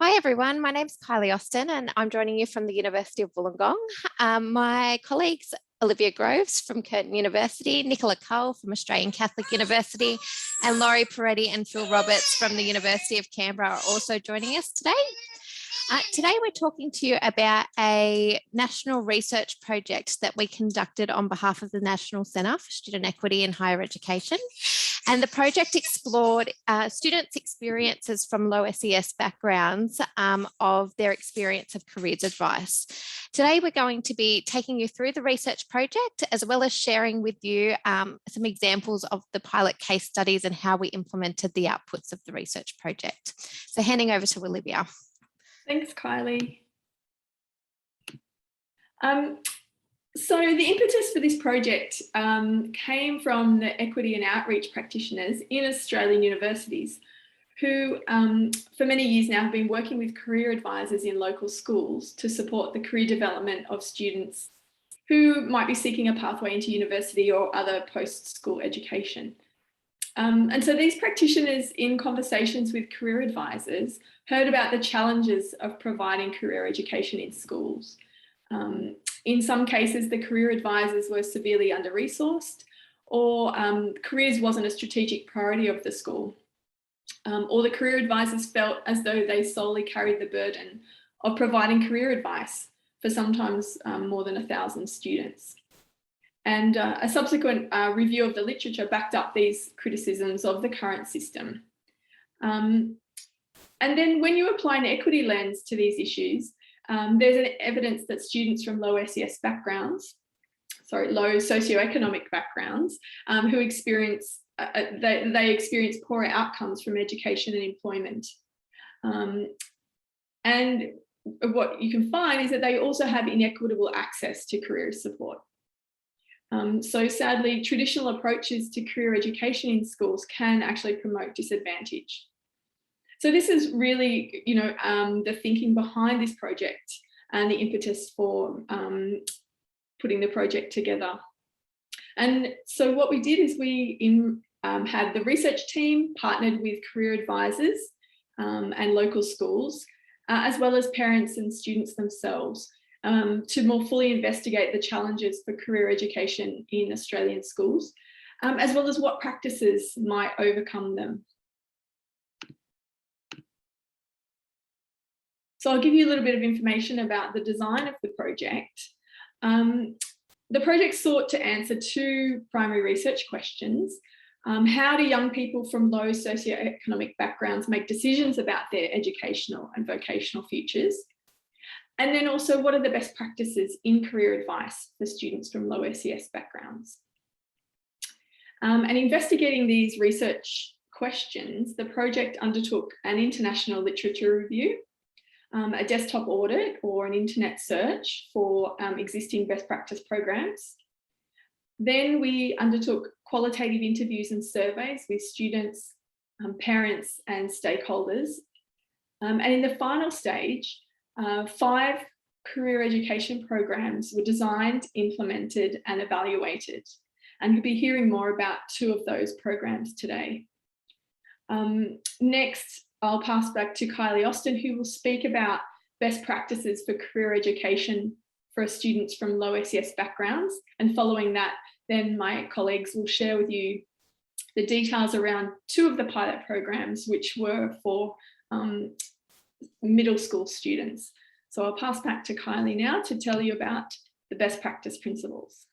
Hi everyone, my name's Kylie Austin and I'm joining you from the University of Wollongong. My colleagues Olivia Groves from Curtin University, Nicola Cull from Australian Catholic University, and Laurie Poretti and Phil Roberts from the University of Canberra are also joining us today. Today we're talking to you about a national research project that we conducted on behalf of the National Centre for Student Equity in Higher Education. And the project explored students' experiences from low SES backgrounds of their experience of careers advice. Today, we're going to be taking you through the research project, as well as sharing with you some examples of the pilot case studies and how we implemented the outputs of the research project. So handing over to Olivia. Thanks, Kylie. So the impetus for this project came from the equity and outreach practitioners in Australian universities who for many years now have been working with career advisors in local schools to support the career development of students who might be seeking a pathway into university or other post-school education. And so these practitioners, in conversations with career advisors, heard about the challenges of providing career education in schools. In some cases, the career advisors were severely under-resourced, or careers wasn't a strategic priority of the school, or the career advisors felt as though they solely carried the burden of providing career advice for sometimes more than 1,000 students. And a subsequent review of the literature backed up these criticisms of the current system. And then when you apply an equity lens to these issues, there's an evidence that students from low SES backgrounds, low socioeconomic backgrounds, who experience, they experience poorer outcomes from education and employment. And what you can find is that they also have inequitable access to career support. So sadly, traditional approaches to career education in schools can actually promote disadvantage. So this is really, the thinking behind this project and the impetus for putting the project together. And so what we did is we had the research team partnered with career advisors and local schools, as well as parents and students themselves, to more fully investigate the challenges for career education in Australian schools, as well as what practices might overcome them. So I'll give you a little bit of information about the design of the project. The project sought to answer two primary research questions. How do young people from low socioeconomic backgrounds make decisions about their educational and vocational futures? And then also, what are the best practices in career advice for students from low SES backgrounds? And investigating these research questions, the project undertook an international literature review, a desktop audit or an internet search for existing best practice programs. Then we undertook qualitative interviews and surveys with students, parents and stakeholders. And in the final stage, 5 career education programs were designed, implemented and evaluated. And you'll be hearing more about 2 of those programs today. Next, I'll pass back to Kylie Austin, who will speak about best practices for career education for students from low SES backgrounds. And following that, then my colleagues will share with you the details around 2 of the pilot programs, which were for middle school students. So I'll pass back to Kylie now to tell you about the best practice principles.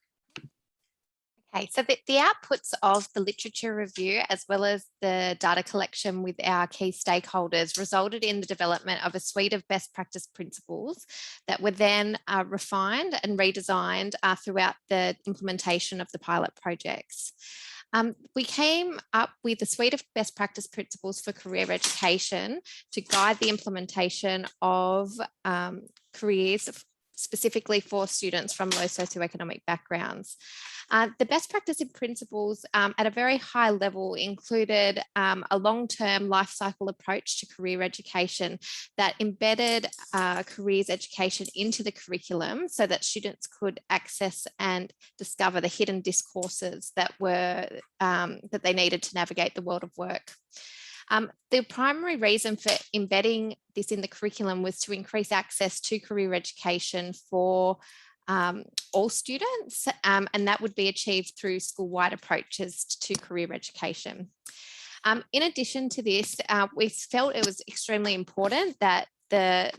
Okay, so the outputs of the literature review, as well as the data collection with our key stakeholders, resulted in the development of a suite of best practice principles that were then refined and redesigned throughout the implementation of the pilot projects. We came up with a suite of best practice principles for career education to guide the implementation of careers specifically for students from low socioeconomic backgrounds. The best practice and principles at a very high level included a long-term life cycle approach to career education that embedded careers education into the curriculum so that students could access and discover the hidden discourses that were that they needed to navigate the world of work. The primary reason for embedding this in the curriculum was to increase access to career education for all students, and that would be achieved through school-wide approaches to career education. In addition to this, we felt it was extremely important that the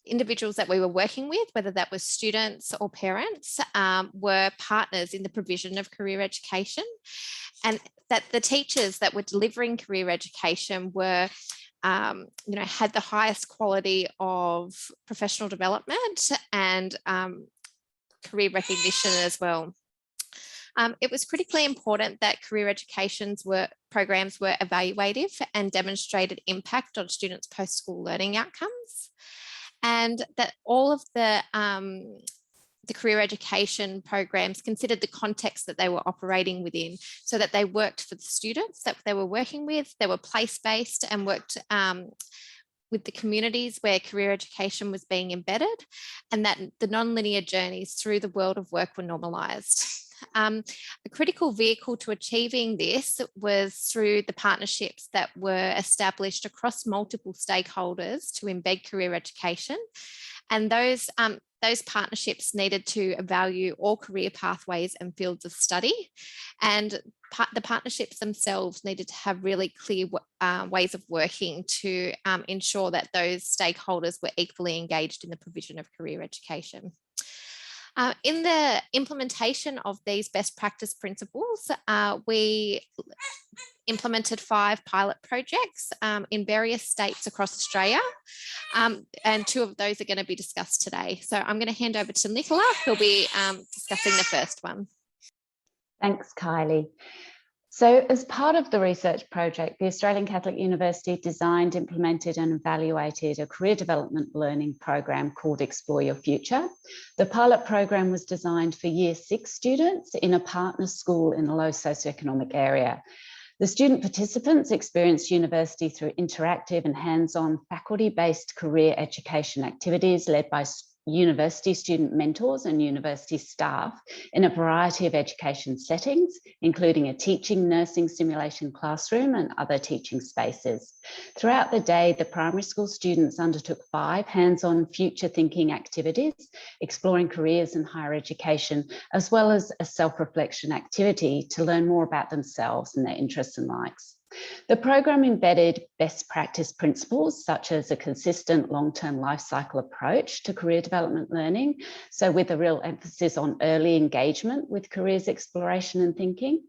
individuals that we were working with, whether that was students or parents, were partners in the provision of career education, and that the teachers that were delivering career education were had the highest quality of professional development and career recognition as well. It was critically important that career education's programs were evaluative and demonstrated impact on students' post-school learning outcomes, and that all of the career education programs considered the context that they were operating within, so that they worked for the students that they were working with, they were place-based and worked with the communities where career education was being embedded, and that the non-linear journeys through the world of work were normalised. A critical vehicle to achieving this was through the partnerships that were established across multiple stakeholders to embed career education, and those partnerships needed to evaluate all career pathways and fields of study, and the partnerships themselves needed to have really clear ways of working to ensure that those stakeholders were equally engaged in the provision of career education. In the implementation of these best practice principles, we implemented 5 pilot projects in various states across Australia, and 2 of those are going to be discussed today. So I'm going to hand over to Nicola, who'll be discussing the first one. Thanks, Kylie. So as part of the research project, the Australian Catholic University designed, implemented and evaluated a career development learning program called Explore Your Future. The pilot program was designed for Year 6 students in a partner school in a low socioeconomic area. The student participants experienced university through interactive and hands-on faculty-based career education activities led by university student mentors and university staff in a variety of education settings, including a teaching, nursing, simulation classroom and other teaching spaces. Throughout the day, the primary school students undertook 5 hands-on future thinking activities, exploring careers in higher education, as well as a self-reflection activity to learn more about themselves and their interests and likes. The program embedded best practice principles such as a consistent long-term life cycle approach to career development learning, so with a real emphasis on early engagement with careers exploration and thinking,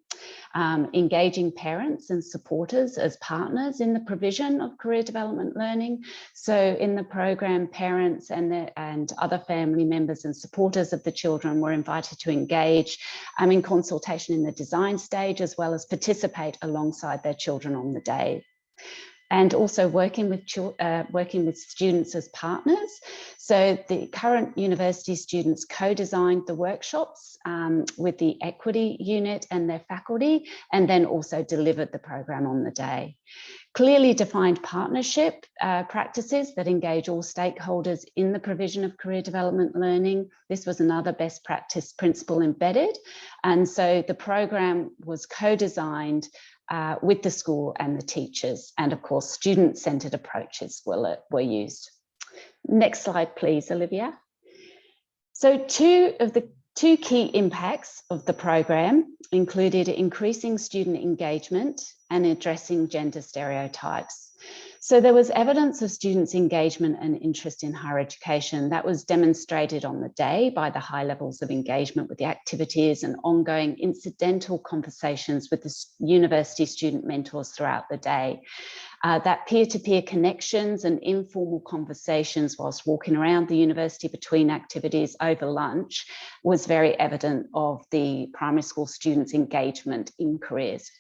engaging parents and supporters as partners in the provision of career development learning. So in the program, parents and other family members and supporters of the children were invited to engage in consultation in the design stage, as well as participate alongside their children on the day. And also working with students as partners. So the current university students co-designed the workshops with the equity unit and their faculty, and then also delivered the program on the day. Clearly defined partnership practices that engage all stakeholders in the provision of career development learning. This was another best practice principle embedded. And so the program was co-designed with the school and the teachers, and of course student-centred approaches were used. Next slide please, Olivia. So two key impacts of the program included increasing student engagement and addressing gender stereotypes. So there was evidence of students' engagement and interest in higher education that was demonstrated on the day by the high levels of engagement with the activities and ongoing incidental conversations with the university student mentors throughout the day. That peer-to-peer connections and informal conversations whilst walking around the university between activities over lunch was very evident of the primary school students' engagement in careers.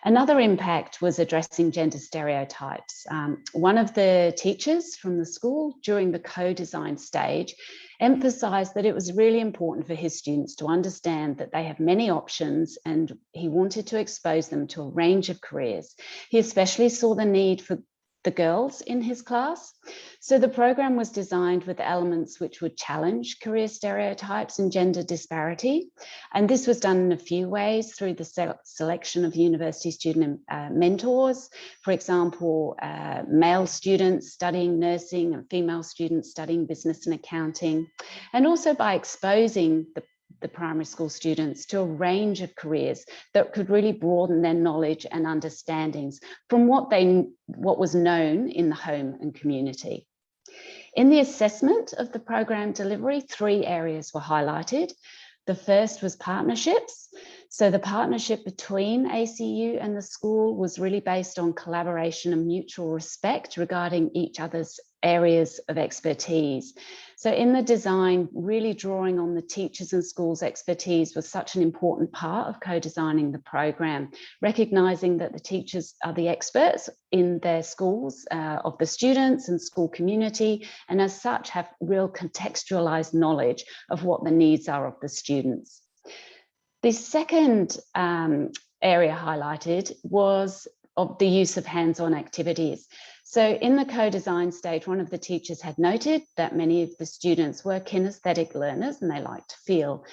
Another impact was addressing gender stereotypes. One of the teachers from the school during the co-design stage emphasised that it was really important for his students to understand that they have many options, and he wanted to expose them to a range of careers. He especially saw the need for the girls in his class. So the program was designed with elements which would challenge career stereotypes and gender disparity. And this was done in a few ways through the selection of university student mentors. For example, male students studying nursing and female students studying business and accounting, and also by exposing the primary school students to a range of careers that could really broaden their knowledge and understandings from what was known in the home and community. In the assessment of the program delivery, 3 areas were highlighted. The first was partnerships. So the partnership between ACU and the school was really based on collaboration and mutual respect regarding each other's areas of expertise. So in the design, really drawing on the teachers and schools' expertise was such an important part of co-designing the program, recognising that the teachers are the experts in their schools of the students and school community, and as such have real contextualised knowledge of what the needs are of the students. The second area highlighted was of the use of hands-on activities. So in the co-design stage, one of the teachers had noted that many of the students were kinesthetic learners and they like to feel.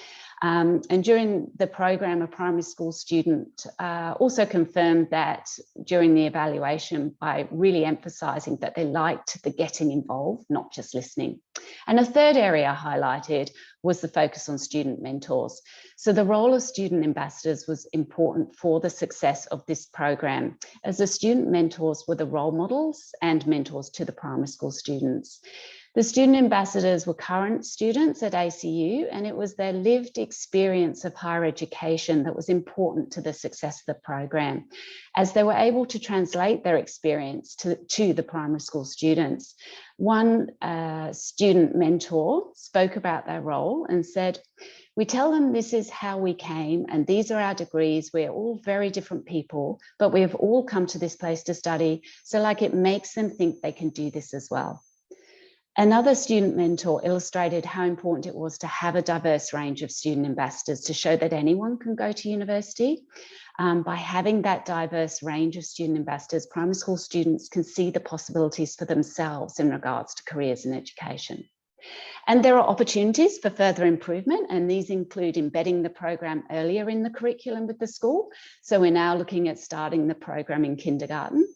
And during the program, a primary school student also confirmed that during the evaluation by really emphasising that they liked the getting involved, not just listening. And a third area highlighted was the focus on student mentors. So the role of student ambassadors was important for the success of this program, as the student mentors were the role models and mentors to the primary school students. The student ambassadors were current students at ACU, and it was their lived experience of higher education that was important to the success of the program, as they were able to translate their experience to the primary school students. One student mentor spoke about their role and said, "We tell them this is how we came and these are our degrees. We're all very different people, but we have all come to this place to study. So like it makes them think they can do this as well." Another student mentor illustrated how important it was to have a diverse range of student ambassadors to show that anyone can go to university. By having that diverse range of student ambassadors, primary school students can see the possibilities for themselves in regards to careers in education. And there are opportunities for further improvement, and these include embedding the program earlier in the curriculum with the school. So we're now looking at starting the program in kindergarten,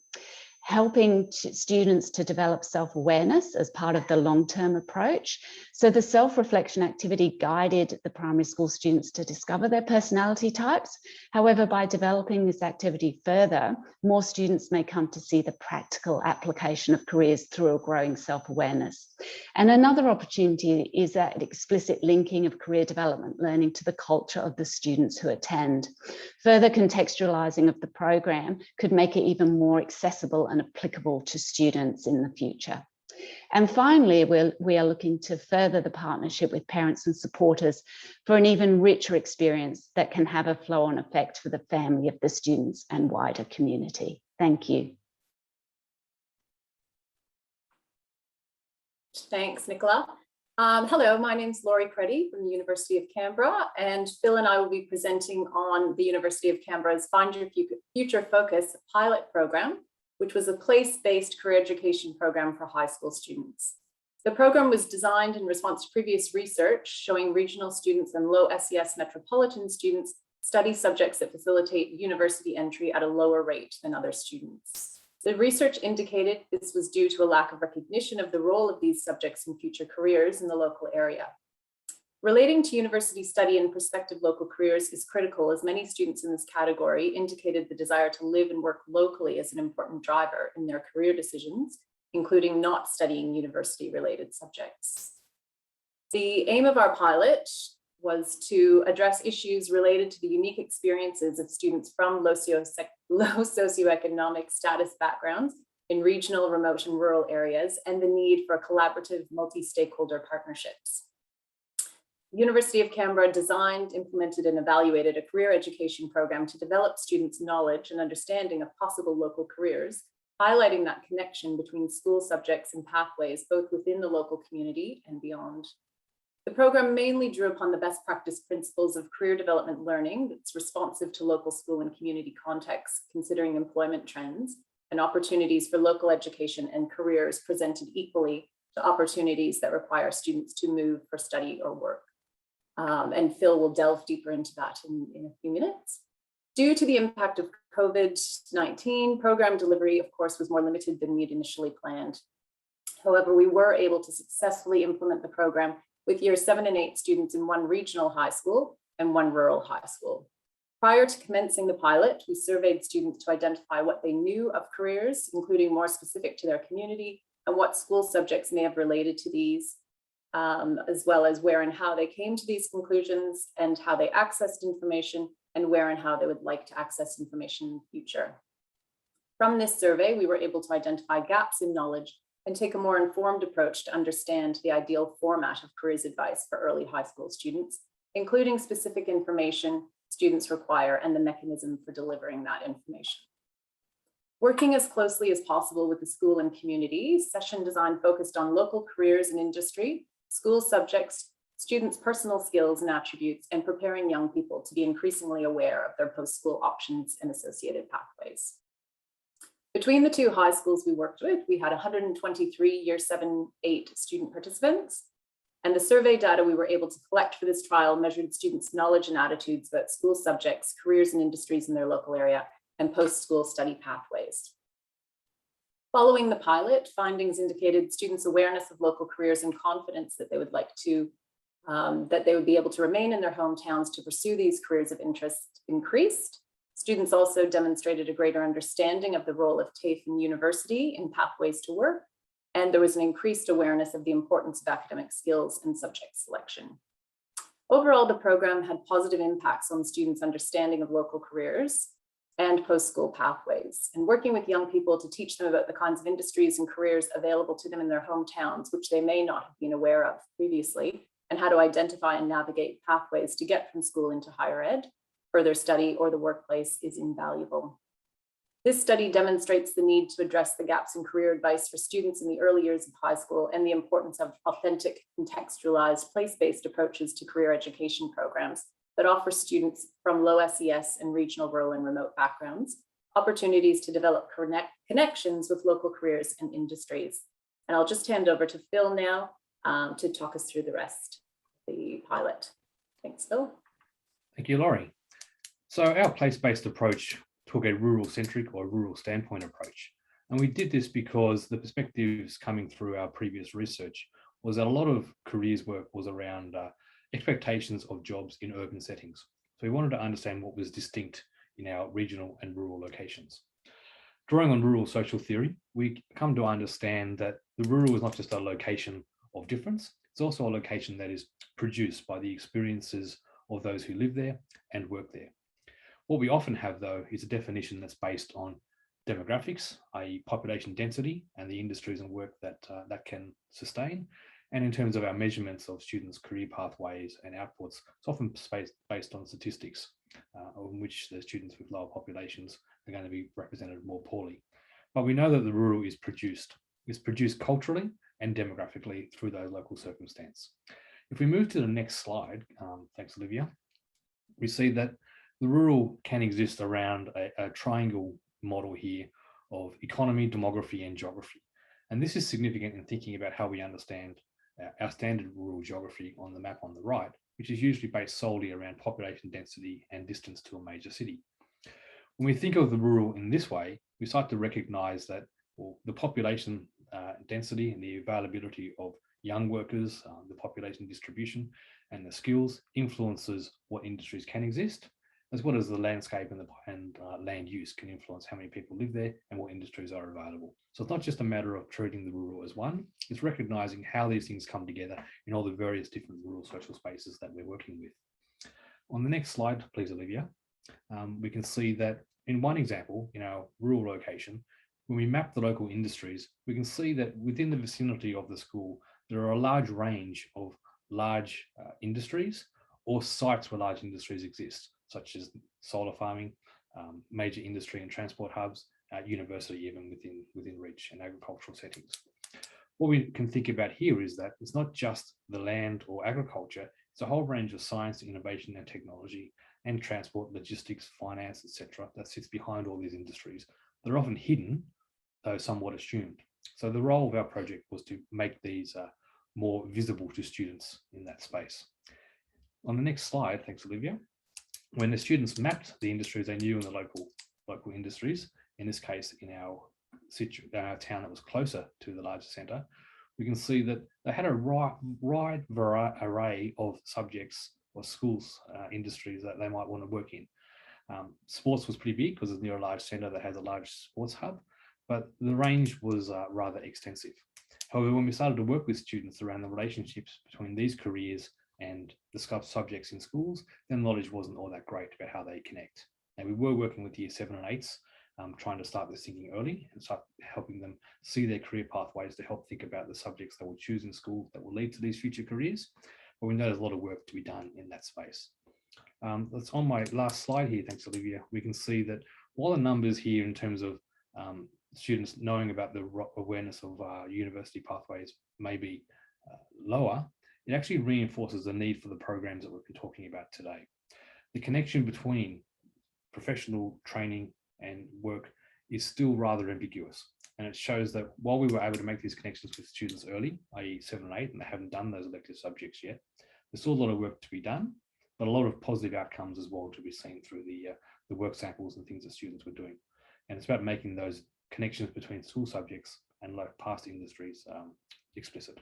helping students to develop self-awareness as part of the long-term approach. So the self-reflection activity guided the primary school students to discover their personality types. However, by developing this activity further, more students may come to see the practical application of careers through a growing self-awareness. And another opportunity is that explicit linking of career development learning to the culture of the students who attend. Further contextualising of the program could make it even more accessible and applicable to students in the future. And finally, we are looking to further the partnership with parents and supporters for an even richer experience that can have a flow-on effect for the family of the students and wider community. Thank you. Thanks, Nicola. Hello, my name's Laurie Poretti from the University of Canberra, and Phil and I will be presenting on the University of Canberra's Find Your Future Focus pilot program, which was a place-based career education program for high school students. The program was designed in response to previous research showing regional students and low SES metropolitan students study subjects that facilitate university entry at a lower rate than other students. The research indicated this was due to a lack of recognition of the role of these subjects in future careers in the local area. Relating to university study and prospective local careers is critical, as many students in this category indicated the desire to live and work locally as an important driver in their career decisions, including not studying university-related subjects. The aim of our pilot was to address issues related to the unique experiences of students from low socioeconomic status backgrounds in regional, remote, and rural areas, and the need for collaborative multi-stakeholder partnerships. The University of Canberra designed, implemented, and evaluated a career education program to develop students' knowledge and understanding of possible local careers, highlighting that connection between school subjects and pathways, both within the local community and beyond. The program mainly drew upon the best practice principles of career development learning that's responsive to local school and community contexts, considering employment trends, and opportunities for local education and careers presented equally to opportunities that require students to move for study or work. And Phil will delve deeper into that in a few minutes. Due to the impact of COVID-19, program delivery, of course, was more limited than we had initially planned. However, we were able to successfully implement the program with year 7 and 8 students in one regional high school and one rural high school. Prior to commencing the pilot, we surveyed students to identify what they knew of careers, including more specific to their community, and what school subjects may have related to these, as well as where and how they came to these conclusions and how they accessed information and where and how they would like to access information in the future. From this survey, we were able to identify gaps in knowledge and take a more informed approach to understand the ideal format of careers advice for early high school students, including specific information students require and the mechanism for delivering that information. Working as closely as possible with the school and community, session design focused on local careers and industry, school subjects, students' personal skills and attributes, and preparing young people to be increasingly aware of their post-school options and associated pathways. Between the two high schools we worked with, we had 123 year 7-8 student participants, and the survey data we were able to collect for this trial measured students' knowledge and attitudes about school subjects, careers and industries in their local area, and post-school study pathways. Following the pilot, findings indicated students' awareness of local careers and confidence that they would like to, that they would be able to remain in their hometowns to pursue these careers of interest increased. Students also demonstrated a greater understanding of the role of TAFE and university in pathways to work, and there was an increased awareness of the importance of academic skills and subject selection. Overall, the program had positive impacts on students' understanding of local careers and post-school pathways, and working with young people to teach them about the kinds of industries and careers available to them in their hometowns, which they may not have been aware of previously, and how to identify and navigate pathways to get from school into higher ed, further study, or the workplace is invaluable. This study demonstrates the need to address the gaps in career advice for students in the early years of high school and the importance of authentic, contextualized, place-based approaches to career education programs that offer students from low SES and regional, rural, and remote backgrounds opportunities to develop connections with local careers and industries. And I'll just hand over to Phil now to talk us through the rest of the pilot. Thanks, Phil. Thank you, Laurie. So our place-based approach took a rural-centric or rural standpoint approach. And we did this because the perspectives coming through our previous research was that a lot of careers work was around expectations of jobs in urban settings. So we wanted to understand what was distinct in our regional and rural locations. Drawing on rural social theory, we come to understand that the rural is not just a location of difference, it's also a location that is produced by the experiences of those who live there and work there. What we often have, though, is a definition that's based on demographics, i.e. population density and the industries and work that can sustain. And in terms of our measurements of students' career pathways and outputs, it's often based on statistics on which the students with lower populations are going to be represented more poorly. But we know that the rural is produced culturally and demographically through those local circumstances. If we move to the next slide, thanks, Olivia, we see that the rural can exist around a triangle model here of economy, demography, and geography. And this is significant in thinking about how we understand our standard rural geography on the map on the right, which is usually based solely around population density and distance to a major city. When we think of the rural in this way, we start to recognize that the population density and the availability of young workers, the population distribution and the skills influences what industries can exist, as well as the landscape and land use can influence how many people live there and what industries are available. So it's not just a matter of treating the rural as one, it's recognizing how these things come together in all the various different rural social spaces that we're working with. On the next slide, please, Olivia, we can see that in one example, in our rural location, when we map the local industries, we can see that within the vicinity of the school, there are a large range of large industries or sites where large industries exist, such as solar farming, major industry and transport hubs, university even within reach, and agricultural settings. What we can think about here is that it's not just the land or agriculture, it's a whole range of science, innovation and technology and transport, logistics, finance, etc. that sits behind all these industries. They're often hidden though somewhat assumed. So the role of our project was to make these more visible to students in that space. On the next slide, thanks Olivia, when the students mapped the industries they knew in the local industries, in this case in our town that was closer to the larger centre, we can see that they had a wide array of subjects or schools, industries that they might want to work in. Sports was pretty big because it's near a large centre that has a large sports hub, but the range was rather extensive. However, when we started to work with students around the relationships between these careers and discuss subjects in schools, then knowledge wasn't all that great about how they connect. And we were working with year 7 and 8s, trying to start this thinking early and start helping them see their career pathways to help think about the subjects they will choose in school that will lead to these future careers. But we know there's a lot of work to be done in that space. That's on my last slide here, thanks Olivia. We can see that while the numbers here in terms of students knowing about the awareness of university pathways may be lower, it actually reinforces the need for the programs that we've been talking about today. The connection between professional training and work is still rather ambiguous. And it shows that while we were able to make these connections with students early, i.e. 7 and 8, and they haven't done those elective subjects yet, there's still a lot of work to be done, but a lot of positive outcomes as well to be seen through the work samples and things that students were doing. And it's about making those connections between school subjects and past industries explicit.